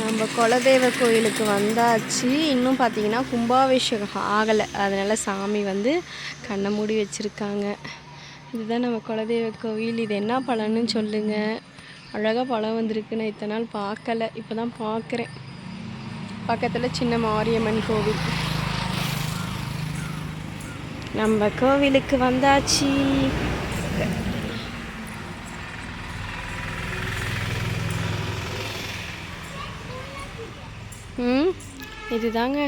நம்ம குலதெய்வ கோயிலுக்கு வந்தாச்சு. இன்னும் பார்த்தீங்கன்னா கும்பாபிஷேகம் ஆகலை, அதனால் சாமி வந்து கண்ணை மூடி வச்சுருக்காங்க. இதுதான் நம்ம குலதெய்வ கோவில். இது என்ன பழம்னு சொல்லுங்கள். அழகாக பழம் வந்திருக்கு. நான் இத்தனை நாள் பார்க்கலை, இப்போ தான் பார்க்குறேன். பக்கத்தில் சின்ன மாரியம்மன் கோவில். நம்ம கோவிலுக்கு வந்தாச்சு. இதுதாங்க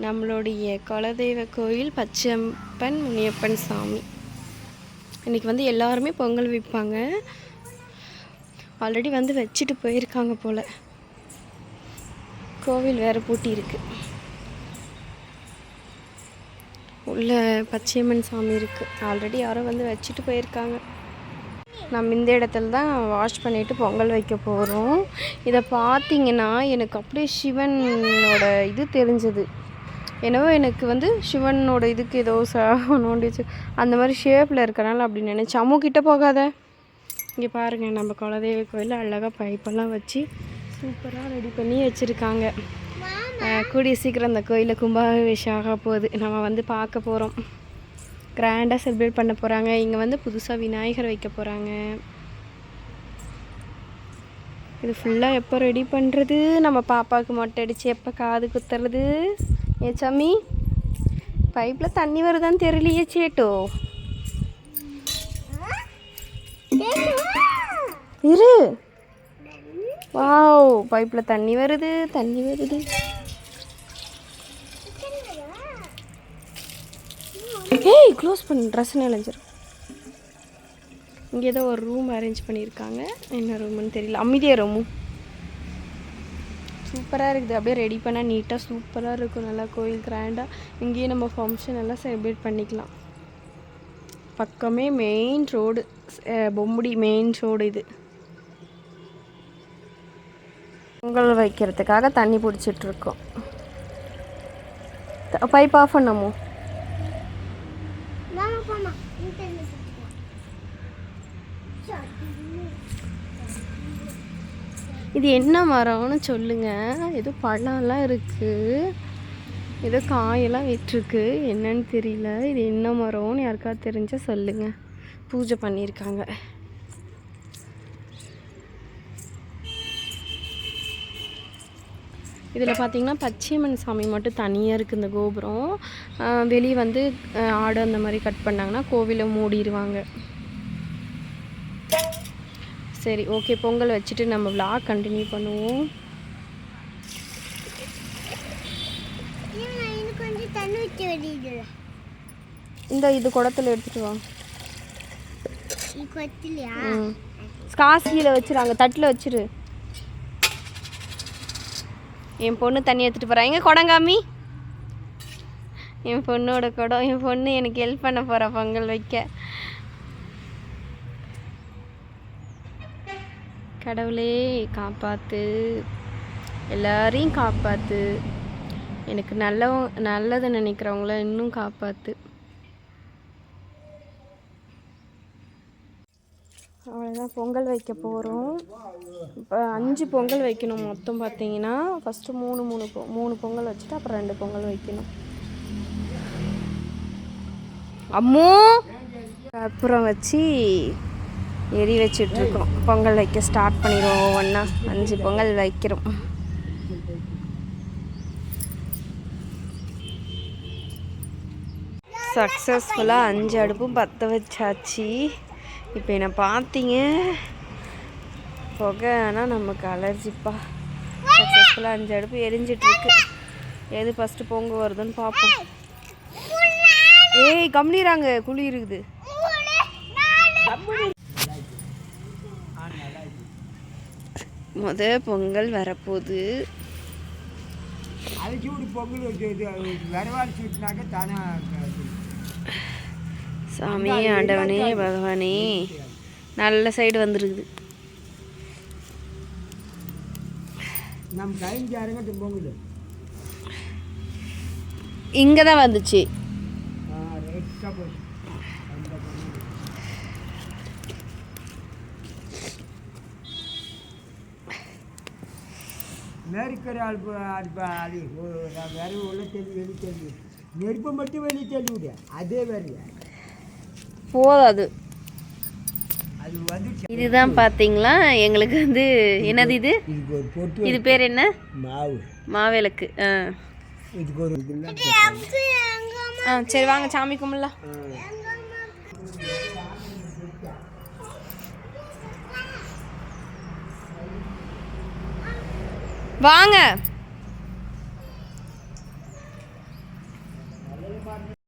நம்மளுடைய குலதெய்வ கோயில் பச்சையப்பன் முனியப்பன் சாமி. இன்றைக்கி வந்து எல்லாருமே பொங்கல் வைப்பாங்க. ஆல்ரெடி வந்து வச்சுட்டு போயிருக்காங்க போல். கோவில் வேறு பூட்டி இருக்குது. உள்ள பச்சையம்மன் சாமி இருக்குது. ஆல்ரெடி யாரோ வந்து வச்சுட்டு போயிருக்காங்க. நம்ம இந்த இடத்துல தான் வாஷ் பண்ணிவிட்டு பொங்கல் வைக்க போகிறோம். இதை பார்த்திங்கன்னா எனக்கு அப்படியே சிவனோட இது தெரிஞ்சது. என்னவோ எனக்கு வந்து சிவனோட இதுக்கு ஏதோ நோண்டிச்சு அந்த மாதிரி ஷேப்பில் இருக்கனால அப்படி நினச்சேன். அம்முக்கிட்ட போகாத. இங்கே பாருங்கள், நம்ம குலதெய்வ கோயிலில் அழகாக பைப்பெல்லாம் வச்சு சூப்பராக ரெடி பண்ணி வச்சுருக்காங்க. கூடிய சீக்கிரம் அந்த கோயிலில் கும்பாபிஷேகம் ஆக போகுது. நம்ம வந்து பார்க்க போகிறோம். கிராண்டாக செலிப்ரேட் பண்ண போகிறாங்க. இங்கே வந்து புதுசாக விநாயகர் வைக்க போகிறாங்க. இது ஃபுல்லாக எப்போ ரெடி பண்ணுறது? நம்ம பாப்பாவுக்கு மொட்டை அடித்து எப்போ காது குத்துறது? ஏ சாமி, பைப்பில் தண்ணி வருதான்னு தெரியலையே சேட்டோ. இரு. வாவ், பைப்பில் தண்ணி வருது, தண்ணி வருது. ஏய், க்ளோஸ் பண்ணு, ட்ரெஸ் நினைஞ்சிரும். இங்கே ஏதோ ஒரு ரூம் அரேஞ்ச் பண்ணியிருக்காங்க. என்ன ரூம்னு தெரியல. அமைதியாக ரூமும் சூப்பராக இருக்குது. அப்படியே ரெடி பண்ணால் நீட்டாக சூப்பராக இருக்கும். நல்லா கோயில் கிராண்டாக இங்கேயே நம்ம ஃபங்க்ஷன் எல்லாம் செலிப்ரேட் பண்ணிக்கலாம். பக்கமே மெயின் ரோடு, பொம்புடி மெயின் ரோடு. இது பொங்கல் வைக்கிறதுக்காக தண்ணி பிடிச்சிட்ருக்கோம். பைப் ஆஃப் பண்ணமோ? இது என்ன மரம்னு சொல்லுங்கள். ஏதோ பழம்லாம் இருக்குது, ஏதோ காயெல்லாம் விட்டுருக்கு. என்னன்னு தெரியல. இது என்ன மரம்னு யாருக்காவது தெரிஞ்சால் சொல்லுங்கள். பூஜை பண்ணியிருக்காங்க. இதில் பார்த்திங்கன்னா பச்சையம்மன் சாமி மட்டும் தனியாக இருக்குது. இந்த கோபுரம் வெளியே வந்து ஆடு அந்த மாதிரி கட் பண்ணாங்கன்னா கோவிலை மூடிடுவாங்க. சரி, ஓகே. பொங்கல் வச்சுட்டு நம்ம vlog கண்டினியூ பண்ணுவோம். இந்த இது குடத்தில் எடுத்துகிட்டு வாங்க. காசியில் வச்சுருவாங்க, தட்டில் வச்சிரு. என் பொண்ணு தண்ணி எடுத்துகிட்டு போகிறா. எங்கே குடங்காமி? என் பொண்ணோட குடம். என் பொண்ணு எனக்கு ஹெல்ப் பண்ண போகிறா பொங்கல் வைக்க. கடவுளே காப்பாற்று, எல்லாரையும் காப்பாற்று. எனக்கு நல்லதை நினைக்கிறவங்கள இன்னும் காப்பாற்று. அவ்வளோதான், பொங்கல் வைக்க போகிறோம். இப்போ 5 பொங்கல் வைக்கணும் மொத்தம். பார்த்தீங்கன்னா ஃபஸ்ட்டு 3 பொங்கல் வச்சுட்டு அப்புறம் 2 பொங்கல் வைக்கணும். அம்மோ அப்புறம் வச்சு எரி வச்சிட்ருக்கோம். பொங்கல் வைக்க ஸ்டார்ட் பண்ணிடுவோம். ஒவ்வொன்றா 5 பொங்கல் வைக்கிறோம். சக்ஸஸ்ஃபுல்லாக 5 அடுப்பும் பற்ற வச்சாச்சு. இப்போ என்ன பார்த்தீங்க, புகை ஆனால் நமக்கு அலர்ஜிப்பா. சக்ஸஸ்ஃபுல்லாக 5 அடுப்பு எரிஞ்சிட்ருக்கு. எது ஃபஸ்ட்டு பொங்க வருதுன்னு பார்ப்போம். ஏய், கம்மிறாங்க, குழி இருக்குது. பொங்கல் வரப்போகுது. சாமி, ஆண்டவனே, பகவானே, நல்ல சைடு வந்துருக்குது. இங்கே தான் வந்துச்சு. மேற்கிற அழுப்பு அது விறகு உள்ள தள்ளி வெளியே தள்ளி நெருப்பை மட்டும் வெளியே தள்ளி விடு அதே வேறையா போதாது. அது வந்து இதுதான் பார்த்தீங்களா எங்களுக்கு வந்து என்னது இது, இதுக்கு ஒரு பொட்டு இது பேர் என்ன? மாவு மாவிளக்கு. இதுக்கு ஒரு சரி வாங்க சாமி கும்பிடலாம். வாங்க.